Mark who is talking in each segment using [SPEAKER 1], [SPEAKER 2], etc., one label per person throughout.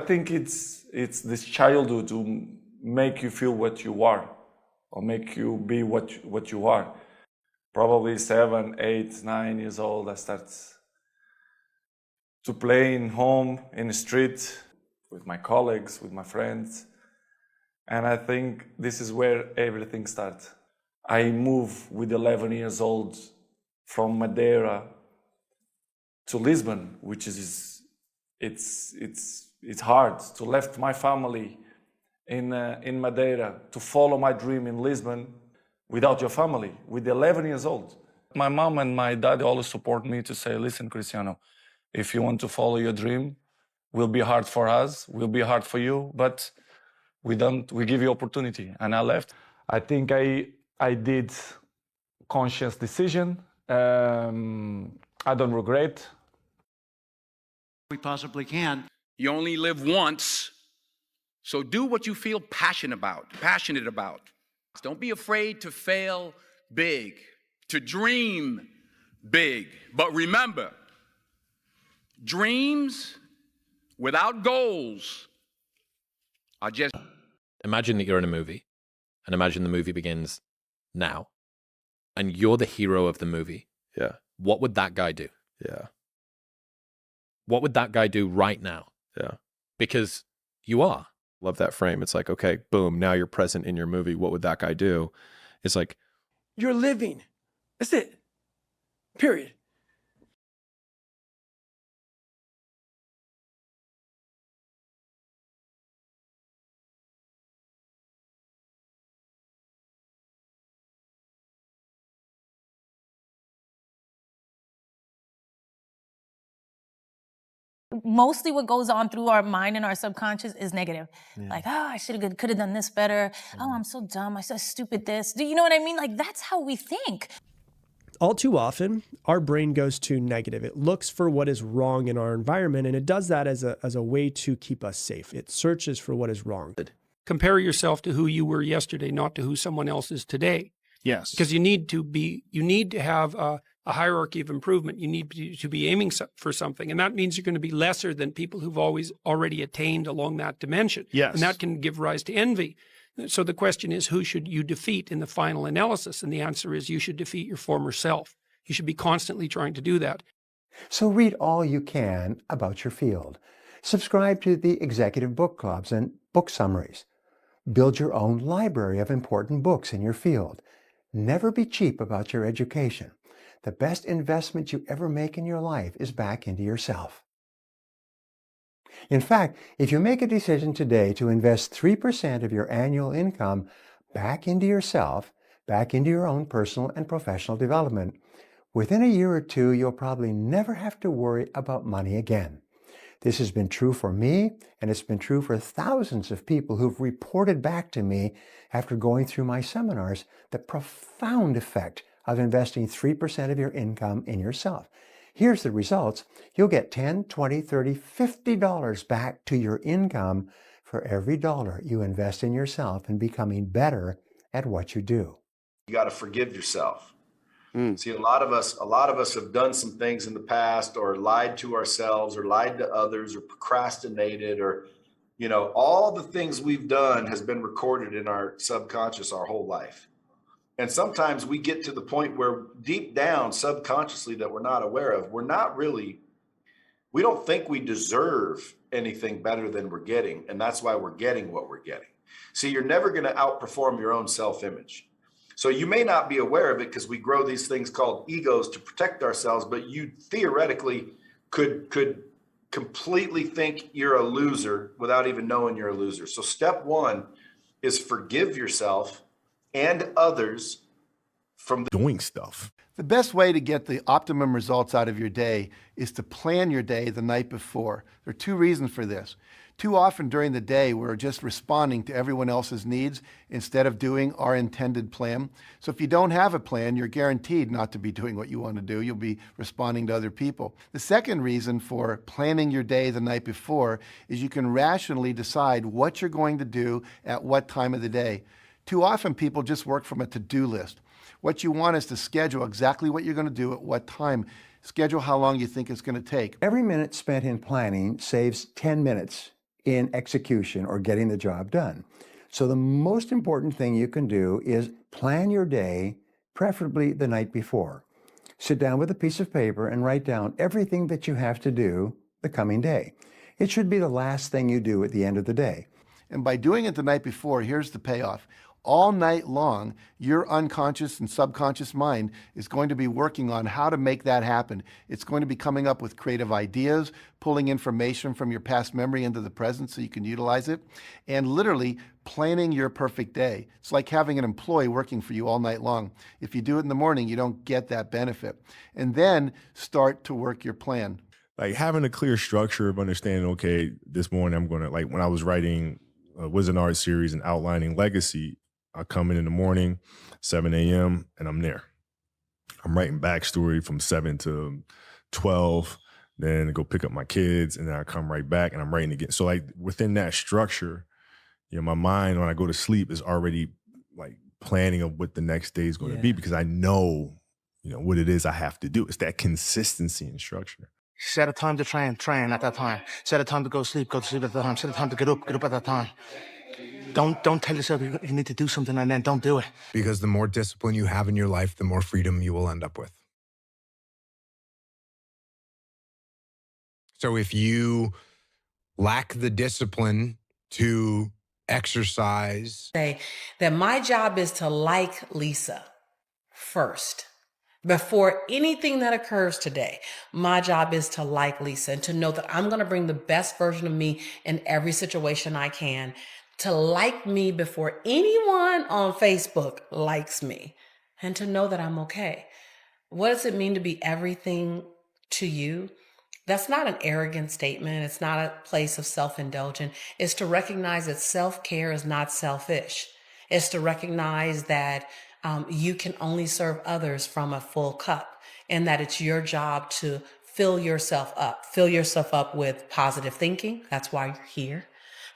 [SPEAKER 1] think it's this childhood to make you feel what you are, or make you be what you are. Probably 7, 8, 9 years old, I start to play in home, in the street, with my colleagues, with my friends. And I think this is where everything starts. I moved with 11 years old from Madeira to Lisbon, which is, it's hard to left my family in Madeira to follow my dream in Lisbon without your family, with 11 years old. My mom and my dad always support me to say, listen, Cristiano, if you want to follow your dream, will be hard for us, will be hard for you, but we give you opportunity. And I left. I think I did conscious decision. I don't regret.
[SPEAKER 2] We possibly can.
[SPEAKER 3] You only live once, so do what you feel passionate about. Don't be afraid to fail big, to dream big. But remember, dreams without goals are just...
[SPEAKER 4] Imagine that you're in a movie, and imagine the movie begins now, and you're the hero of the movie.
[SPEAKER 5] Yeah.
[SPEAKER 4] What would that guy do?
[SPEAKER 5] Yeah.
[SPEAKER 4] What would that guy do right now?
[SPEAKER 5] Yeah.
[SPEAKER 4] Because you are.
[SPEAKER 5] Love that frame. It's like, okay, boom, now you're present in your movie. What would that guy do? It's like,
[SPEAKER 6] you're living. That's it. Period.
[SPEAKER 7] Mostly what goes on through our mind and our subconscious is negative. Yeah. Like, oh, I could have done this better. Oh, I'm so dumb. I said stupid this. Do you know what I mean? Like, that's how we think.
[SPEAKER 8] All too often, our brain goes to negative. It looks for what is wrong in our environment, and it does that as a way to keep us safe. It searches for what is wrong.
[SPEAKER 6] Compare yourself to who you were yesterday, not to who someone else is today.
[SPEAKER 2] Yes.
[SPEAKER 6] Because you need to have a hierarchy of improvement. You need to be aiming for something. And that means you're going to be lesser than people who've already attained along that dimension.
[SPEAKER 2] Yes.
[SPEAKER 6] And that can give rise to envy. So the question is, who should you defeat in the final analysis? And the answer is you should defeat your former self. You should be constantly trying to do that.
[SPEAKER 9] So read all you can about your field. Subscribe to the executive book clubs and book summaries. Build your own library of important books in your field. Never be cheap about your education. The best investment you ever make in your life is back into yourself. In fact, if you make a decision today to invest 3% of your annual income back into yourself, back into your own personal and professional development, within a year or two, you'll probably never have to worry about money again. This has been true for me, and it's been true for thousands of people who've reported back to me after going through my seminars the profound effect of investing 3% of your income in yourself. Here's the results. You'll get $10, $20, $30, $50 back to your income for every dollar you invest in yourself and becoming better at what you do.
[SPEAKER 10] You got to forgive yourself. See, a lot of us have done some things in the past, or lied to ourselves, or lied to others, or procrastinated, or, all the things we've done has been recorded in our subconscious our whole life. And sometimes we get to the point where deep down, subconsciously, that we're not aware of, we don't think we deserve anything better than we're getting. And that's why we're getting what we're getting. See, you're never going to outperform your own self-image. So you may not be aware of it because we grow these things called egos to protect ourselves, but you theoretically could completely think you're a loser without even knowing you're a loser. So step one is forgive yourself and others from doing stuff.
[SPEAKER 11] The best way to get the optimum results out of your day is to plan your day the night before. There are two reasons for this. Too often during the day, we're just responding to everyone else's needs instead of doing our intended plan. So if you don't have a plan, you're guaranteed not to be doing what you want to do. You'll be responding to other people. The second reason for planning your day the night before is you can rationally decide what you're going to do at what time of the day. Too often people just work from a to-do list. What you want is to schedule exactly what you're going to do at what time. Schedule how long you think it's going to take.
[SPEAKER 9] Every minute spent in planning saves 10 minutes in execution or getting the job done. So the most important thing you can do is plan your day, preferably the night before. Sit down with a piece of paper and write down everything that you have to do the coming day. It should be the last thing you do at the end of the day.
[SPEAKER 11] And by doing it the night before, here's the payoff. All night long, your unconscious and subconscious mind is going to be working on how to make that happen. It's going to be coming up with creative ideas, pulling information from your past memory into the present so you can utilize it, and literally planning your perfect day. It's like having an employee working for you all night long. If you do it in the morning, you don't get that benefit. And then start to work your plan.
[SPEAKER 12] Like having a clear structure of understanding, okay, this morning I'm going to, like when I was writing a Wizard Art series and outlining Legacy, I come in the morning, 7 a.m., and I'm there. I'm writing backstory from 7 to 12, then go pick up my kids, and then I come right back and I'm writing again. So like within that structure, you know, my mind when I go to sleep is already like planning of what the next day is going to be because I know, you know, what it is I have to do. It's that consistency and structure.
[SPEAKER 13] Set a time to train at that time. Set a time to go to sleep at that time. Set a time to get up at that time. Don't tell yourself you need to do something and then don't do it.
[SPEAKER 14] Because the more discipline you have in your life, the more freedom you will end up with. So if you lack the discipline to exercise.
[SPEAKER 15] Say that my job is to like Lisa first. Before anything that occurs today, my job is to like Lisa and to know that I'm going to bring the best version of me in every situation I can. To like me before anyone on Facebook likes me, and to know that I'm okay. What does it mean to be everything to you? That's not an arrogant statement. It's not a place of self-indulgence. It's to recognize that self-care is not selfish. It's to recognize that you can only serve others from a full cup, and that it's your job to fill yourself up. Fill yourself up with positive thinking. That's why you're here.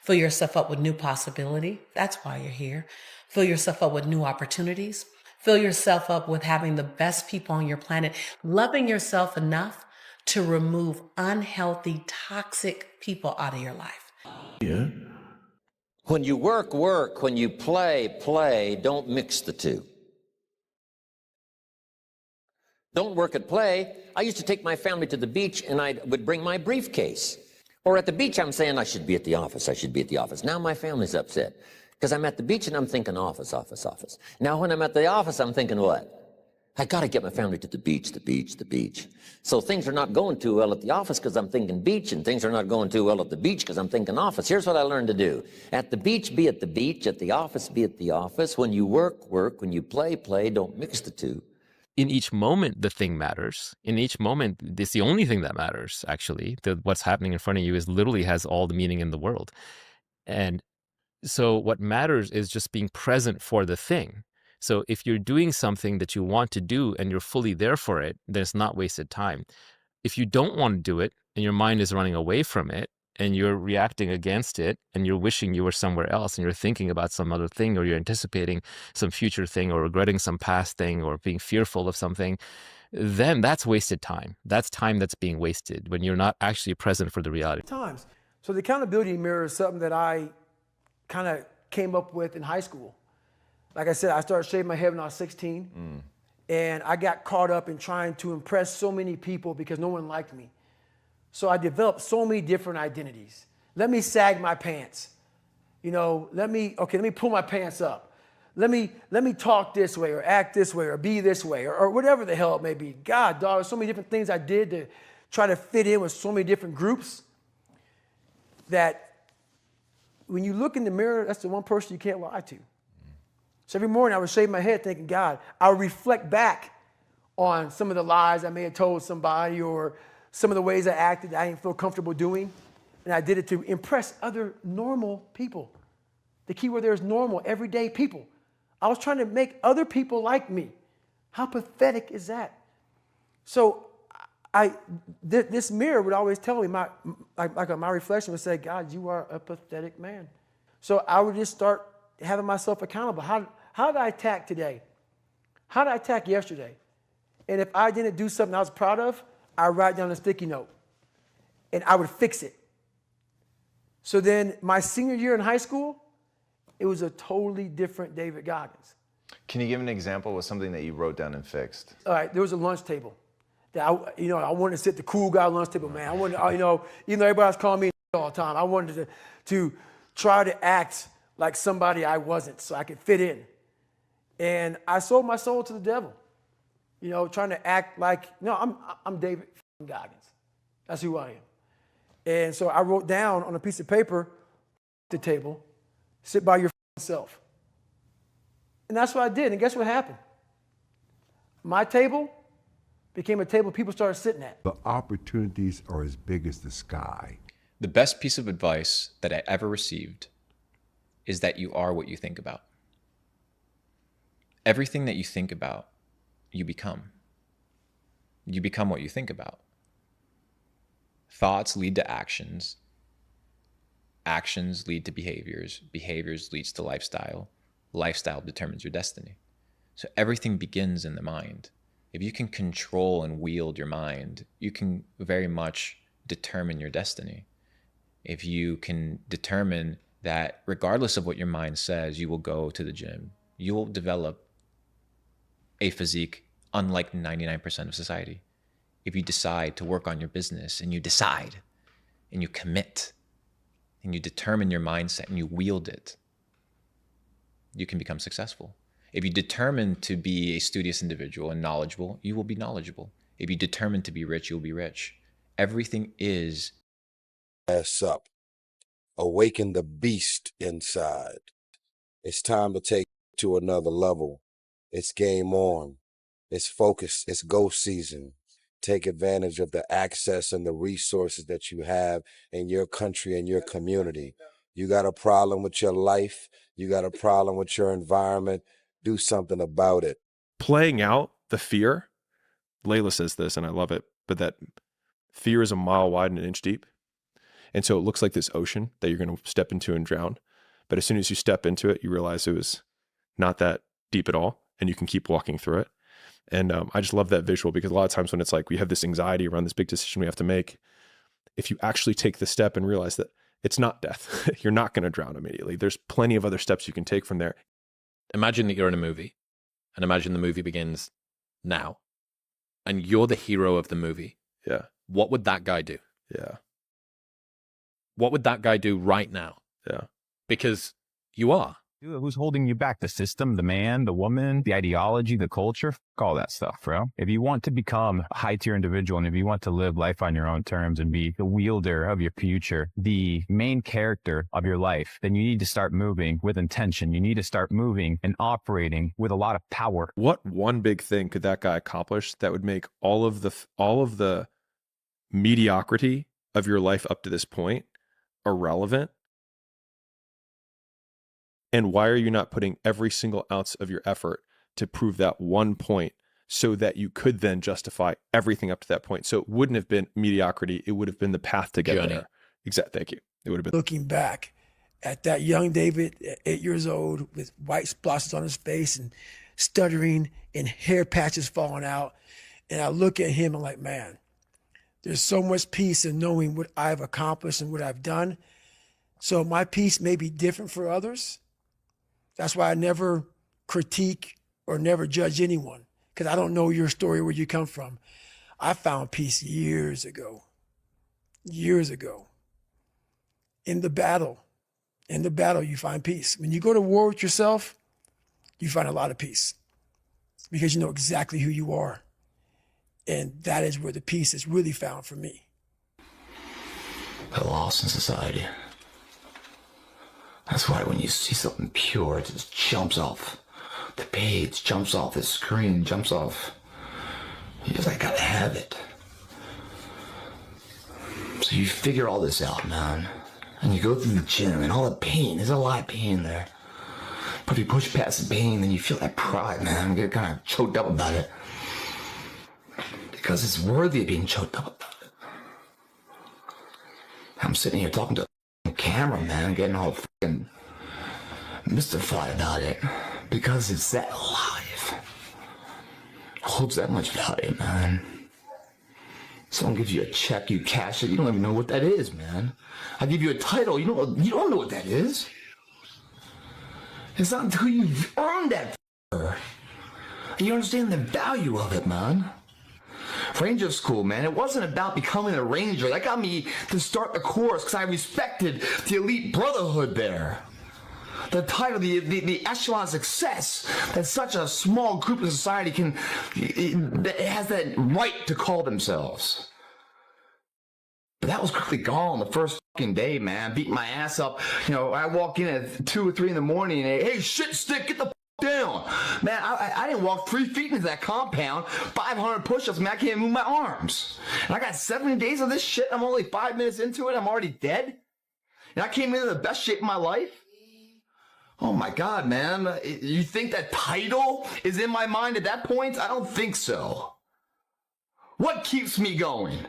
[SPEAKER 15] Fill yourself up with new possibility. That's why you're here. Fill yourself up with new opportunities. Fill yourself up with having the best people on your planet, loving yourself enough to remove unhealthy, toxic people out of your life.
[SPEAKER 16] Yeah. When you work, work. When you play, play. Don't mix the two. Don't work at play. I used to take my family to the beach and I would bring my briefcase. Or at the beach, I'm saying I should be at the office. I should be at the office. Now my family's upset because I'm at the beach and I'm thinking office, office, office. Now when I'm at the office, I'm thinking what? I got to get my family to the beach, the beach, the beach. So things are not going too well at the office because I'm thinking beach, and things are not going too well at the beach because I'm thinking office. Here's what I learned to do. At the beach, be at the beach. At the office, be at the office. When you work, work. When you play, play. Don't mix the two.
[SPEAKER 4] In each moment, the thing matters. In each moment, it's the only thing that matters, actually. What's happening in front of you is literally has all the meaning in the world. And so what matters is just being present for the thing. So if you're doing something that you want to do and you're fully there for it, then it's not wasted time. If you don't want to do it and your mind is running away from it and you're reacting against it and you're wishing you were somewhere else and you're thinking about some other thing, or you're anticipating some future thing, or regretting some past thing, or being fearful of something, then that's wasted time. That's time that's being wasted when you're not actually present for the reality.
[SPEAKER 17] Times. So the accountability mirror is something that I kind of came up with in high school. Like I said, I started shaving my head when I was 16, and I got caught up in trying to impress so many people because no one liked me. So I developed so many different identities. Let me sag my pants. You know, let me pull my pants up. Let me talk this way or act this way or be this way or whatever the hell it may be. God, dog, there's so many different things I did to try to fit in with so many different groups that when you look in the mirror, that's the one person you can't lie to. So every morning I would shave my head thinking, God, I would reflect back on some of the lies I may have told somebody or some of the ways I acted I didn't feel comfortable doing. And I did it to impress other normal people. The key word there is normal, everyday people. I was trying to make other people like me. How pathetic is that? So this mirror would always tell me, my reflection would say, God, you are a pathetic man. So I would just start having myself accountable. How did I attack today? How did I attack yesterday? And if I didn't do something I was proud of, I would write down a sticky note and I would fix it. So then my senior year in high school, it was a totally different David Goggins.
[SPEAKER 18] Can you give an example of something that you wrote down and fixed?
[SPEAKER 17] All right, there was a lunch table that I wanted to sit the cool guy lunch table, man. I wanted, even though everybody was calling me all the time, I wanted to try to act like somebody I wasn't so I could fit in. And I sold my soul to the devil, trying to act like, no, I'm David Goggins. That's who I am. And so I wrote down on a piece of paper, the table, sit by your self. And that's what I did. And guess what happened? My table became a table people started sitting at.
[SPEAKER 19] The opportunities are as big as the sky.
[SPEAKER 20] The best piece of advice that I ever received is that you are what you think about. Everything that you think about, you become. You become what you think about. Thoughts lead to actions. Actions lead to behaviors. Behaviors leads to lifestyle. Lifestyle determines your destiny. So everything begins in the mind. If you can control and wield your mind, you can very much determine your destiny. If you can determine that regardless of what your mind says, you will go to the gym, you will develop a physique unlike 99% of society. If you decide to work on your business and you decide and you commit and you determine your mindset and you wield it, you can become successful. If you determine to be a studious individual and knowledgeable, you will be knowledgeable. If you determine to be rich, you'll be rich. Everything is
[SPEAKER 21] ass up. Awaken the beast inside. It's time to take it to another level. It's game on. It's focus. It's go season. Take advantage of the access and the resources that you have in your country and your community. You got a problem with your life. You got a problem with your environment. Do something about it.
[SPEAKER 5] Playing out the fear, Layla says this, and I love it, but that fear is a mile wide and an inch deep. And so it looks like this ocean that you're going to step into and drown. But as soon as you step into it, you realize it was not that deep at all, and you can keep walking through it. And I just love that visual, because a lot of times when it's like we have this anxiety around this big decision we have to make, if you actually take the step and realize that it's not death, you're not going to drown immediately. There's plenty of other steps you can take from there.
[SPEAKER 4] Imagine that you're in a movie, and imagine the movie begins now, and you're the hero of the movie.
[SPEAKER 5] Yeah.
[SPEAKER 4] What would that guy do?
[SPEAKER 5] Yeah.
[SPEAKER 4] What would that guy do right now?
[SPEAKER 5] Yeah.
[SPEAKER 4] Because you are.
[SPEAKER 22] Who's holding you back? The system, the man, the woman, the ideology, the culture, all that stuff, bro. If you want to become a high-tier individual, and if you want to live life on your own terms and be the wielder of your future, the main character of your life, then you need to start moving with intention. You need to start moving and operating with a lot of power.
[SPEAKER 5] What one big thing could that guy accomplish that would make all of the mediocrity of your life up to this point irrelevant? And why are you not putting every single ounce of your effort to prove that one point so that you could then justify everything up to that point? So it wouldn't have been mediocrity. It would have been the path to get there. Exactly. Thank you. It would have been.
[SPEAKER 17] Looking back at that young David at 8 years old with white splotches on his face and stuttering and hair patches falling out. And I look at him and I'm like, man, there's so much peace in knowing what I've accomplished and what I've done. So my peace may be different for others. That's why I never critique or never judge anyone, because I don't know your story, where you come from. I found peace years ago. In the battle, you find peace. When you go to war with yourself, you find a lot of peace, because you know exactly who you are. And that is where the peace is really found for me.
[SPEAKER 23] The loss in society. That's why when you see something pure, it just jumps off the page, jumps off the screen, jumps off. You just like, gotta have it. So you figure all this out, man. And you go through the gym and all the pain, there's a lot of pain there. But if you push past the pain, then you feel that pride, man. You get kind of choked up about it. Because it's worthy of being choked up about it. I'm sitting here talking to camera, man, getting all fucking mystified about it, because it's that alive. It holds that much value, man. Someone gives you a check, you cash it, you don't even know what that is, man. I give you a title, you don't know what that is. It's not until you've earned that and you understand the value of it, man. Ranger school, man, it wasn't about becoming a ranger. That got me to start the course because I respected the elite brotherhood there. The title, the echelon of success that such a small group of society that has that right to call themselves. But that was quickly gone the first fucking day, man. Beating my ass up. You know, I walk in at 2 or 3 in the morning and, hey, shit stick, get the f down. Man, I didn't walk 3 feet into that compound, 500 push-ups, man, I can't move my arms. And I got 70 days of this shit, I'm only 5 minutes into it, I'm already dead. And I came into the best shape of my life. Oh my God, man. You think that title is in my mind at that point? I don't think so. What keeps me going?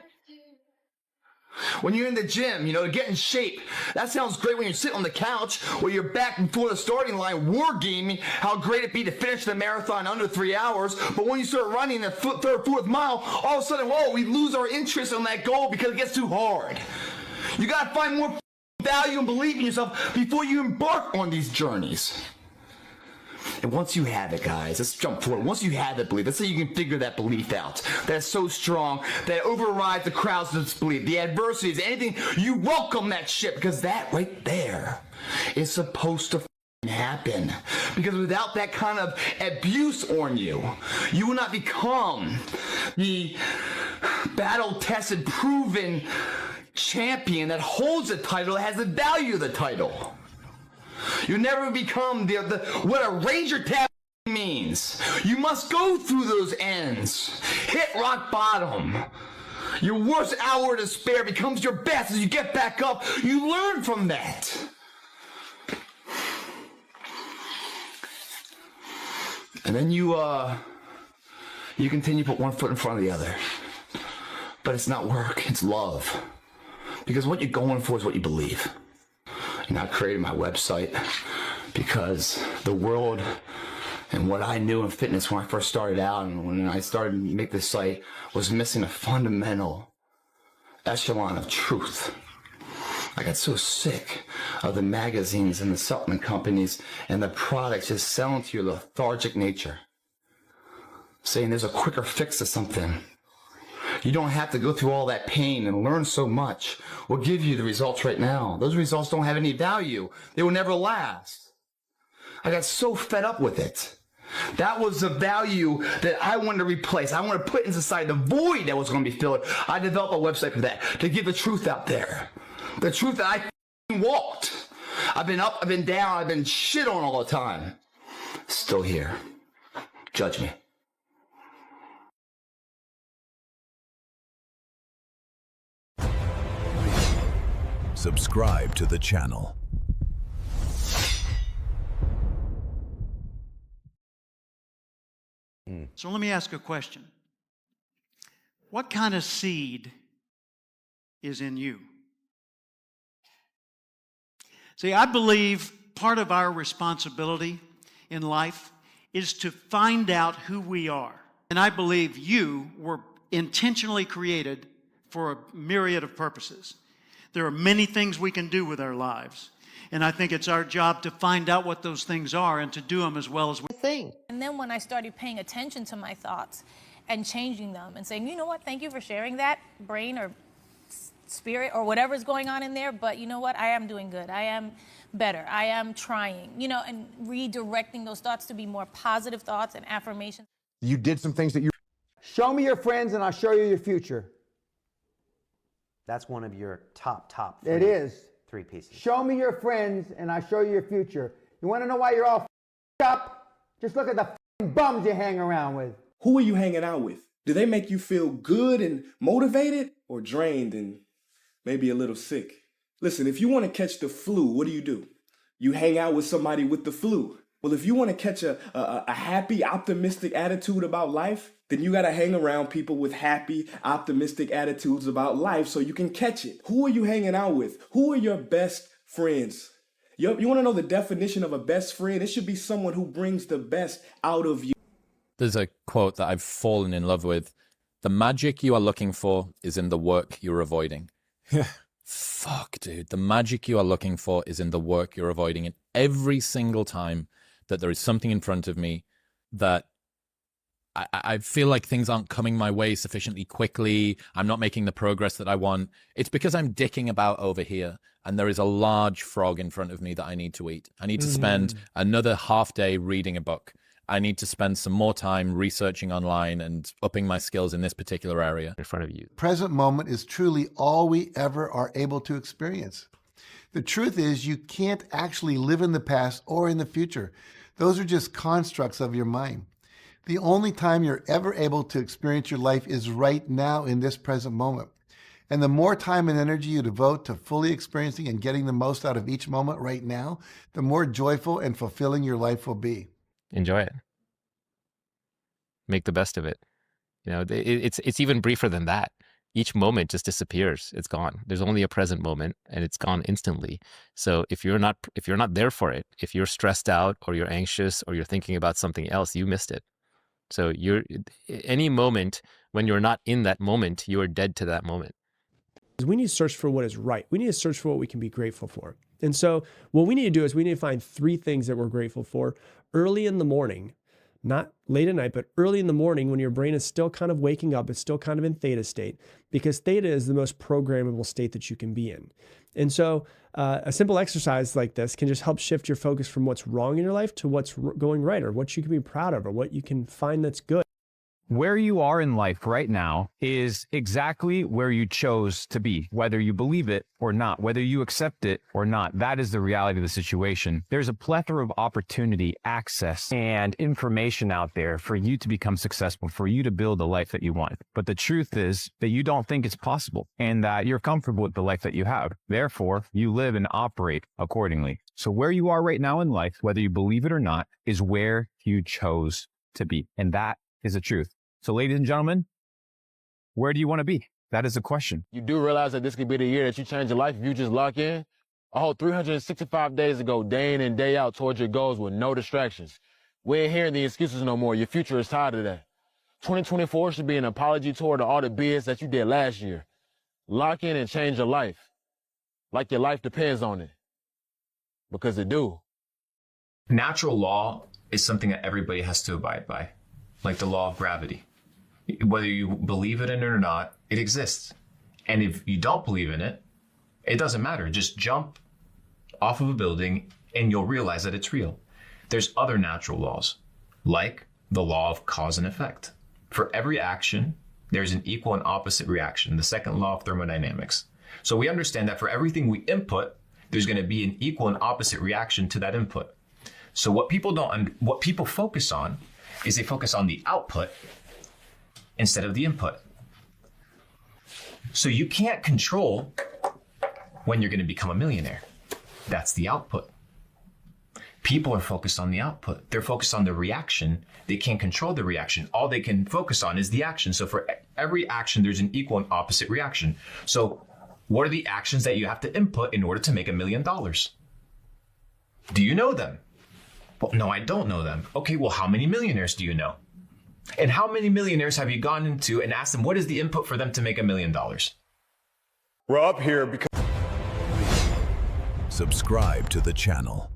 [SPEAKER 23] When you're in the gym, you know, to get in shape, that sounds great when you're sitting on the couch or you're back before the starting line wargaming how great it'd be to finish the marathon under 3 hours. But when you start running the third, fourth mile, all of a sudden, whoa, we lose our interest on that goal because it gets too hard. You gotta find more value and believe in yourself before you embark on these journeys. And once you have it, guys, let's jump forward. Once you have that belief, let's say you can figure that belief out. That's so strong that it overrides the crowd's disbelief, the adversities, anything. You welcome that shit because that right there is supposed to happen. Because without that kind of abuse on you, you will not become the battle-tested, proven champion that holds the title, that has the value of the title. You never become what a ranger tab means. You must go through those ends. Hit rock bottom. Your worst hour of despair becomes your best as you get back up. You learn from that. And then you continue to put one foot in front of the other. But it's not work, it's love. Because what you're going for is what you believe. And I created my website because the world and what I knew in fitness when I first started out and when I started to make this site was missing a fundamental echelon of truth. I got so sick of the magazines and the supplement companies and the products just selling to your lethargic nature, saying there's a quicker fix to something. You don't have to go through all that pain and learn so much. We'll give you the results right now. Those results don't have any value. They will never last. I got so fed up with it. That was the value that I wanted to replace. I wanted to put in society the void that was going to be filled. I developed a website for that, to get the truth out there. The truth that I walked. I've been up, I've been down, I've been shit on all the time. Still here. Judge me.
[SPEAKER 1] Subscribe to the channel.
[SPEAKER 2] So let me ask a question. What kind of seed is in you? See, I believe part of our responsibility in life is to find out who we are. And I believe you were intentionally created for a myriad of purposes. There are many things we can do with our lives. And I think it's our job to find out what those things are and to do them as well as we can.
[SPEAKER 3] And then when I started paying attention to my thoughts and changing them and saying, you know what, thank you for sharing that, brain or spirit or whatever's going on in there, but you know what, I am doing good. I am better. I am trying, you know, and redirecting those thoughts to be more positive thoughts and affirmations.
[SPEAKER 7] You did some things that you... Show me your friends and I'll show you your future.
[SPEAKER 24] That's one of your top
[SPEAKER 7] It is.
[SPEAKER 24] 3 pieces.
[SPEAKER 7] Show me your friends and I'll show you your future. You want to know why you're all up? Just look at the bums you hang around with.
[SPEAKER 25] Who are you hanging out with? Do they make you feel good and motivated or drained and maybe a little sick? Listen, if you want to catch the flu, what do? You hang out with somebody with the flu. Well, if you want to catch a happy, optimistic attitude about life, then you got to hang around people with happy, optimistic attitudes about life so you can catch it. Who are you hanging out with? Who are your best friends? You want to know the definition of a best friend? It should be someone who brings the best out of you.
[SPEAKER 4] There's a quote that I've fallen in love with
[SPEAKER 1] The magic you are looking for is in the work you're avoiding. Fuck, dude. The magic you are looking for is in the work you're avoiding. And every single time that there is something in front of me that I feel like things aren't coming my way sufficiently quickly, I'm not making the progress that I want, it's because I'm dicking about over here and there is a large frog in front of me that I need to eat. I need to spend another half day reading a book. I need to spend some more time researching online and upping my skills in this particular area in front of you.
[SPEAKER 11] Present moment is truly all we ever are able to experience. The truth is you can't actually live in the past or in the future. Those are just constructs of your mind. The only time you're ever able to experience your life is right now in this present moment. And the more time and energy you devote to fully experiencing and getting the most out of each moment right now, the more joyful and fulfilling your life will be.
[SPEAKER 4] Enjoy it. Make the best of it. You know, it's even briefer than that. Each moment just disappears. It's gone. There's only a present moment and it's gone instantly. So if you're not there for it, if you're stressed out or you're anxious or you're thinking about something else, you missed it. So any moment when you're not in that moment, you are dead to that moment.
[SPEAKER 6] We need to search for what is right. We need to search for what we can be grateful for. And so what we need to do is we need to find 3 things that we're grateful for early in the morning, not late at night, but early in the morning when your brain is still kind of waking up, it's still kind of in theta state, because theta is the most programmable state that you can be in. And so a simple exercise like this can just help shift your focus from what's wrong in your life to what's going right, or what you can be proud of, or what you can find that's good.
[SPEAKER 22] Where you are in life right now is exactly where you chose to be, whether you believe it or not, whether you accept it or not. That is the reality of the situation. There's a plethora of opportunity, access, and information out there for you to become successful, for you to build the life that you want. But the truth is that you don't think it's possible and that you're comfortable with the life that you have. Therefore, you live and operate accordingly. So where you are right now in life, whether you believe it or not, is where you chose to be. And that is the truth. So ladies and gentlemen, where do you want to be? That is the question.
[SPEAKER 8] You do realize that this could be the year that you change your life if you just lock in? A whole 365 days ago, day in and day out towards your goals with no distractions. We ain't hearing the excuses no more. Your future is tired of that. 2024 should be an apology toward all the BS that you did last year. Lock in and change your life. Like your life depends on it. Because it do.
[SPEAKER 22] Natural law is something that everybody has to abide by, like the law of gravity. Whether you believe in it or not, it exists. And if you don't believe in it, it doesn't matter. Just jump off of a building and you'll realize that it's real. There's other natural laws, like the law of cause and effect. For every action, there's an equal and opposite reaction, the second law of thermodynamics. So we understand that for everything we input, there's going to be an equal and opposite reaction to that input. So what people focus on is they focus on the output instead of the input. So you can't control when you're going to become a millionaire. That's the output. People are focused on the output. They're focused on the reaction. They can't control the reaction. All they can focus on is the action. So for every action, there's an equal and opposite reaction. So what are the actions that you have to input in order to make $1 million? Do you know them? Well, no, I don't know them. Okay, well, how many millionaires do you know? And how many millionaires have you gone into and asked them what is the input for them to make $1 million?
[SPEAKER 9] We're up here because...
[SPEAKER 10] Subscribe to the channel.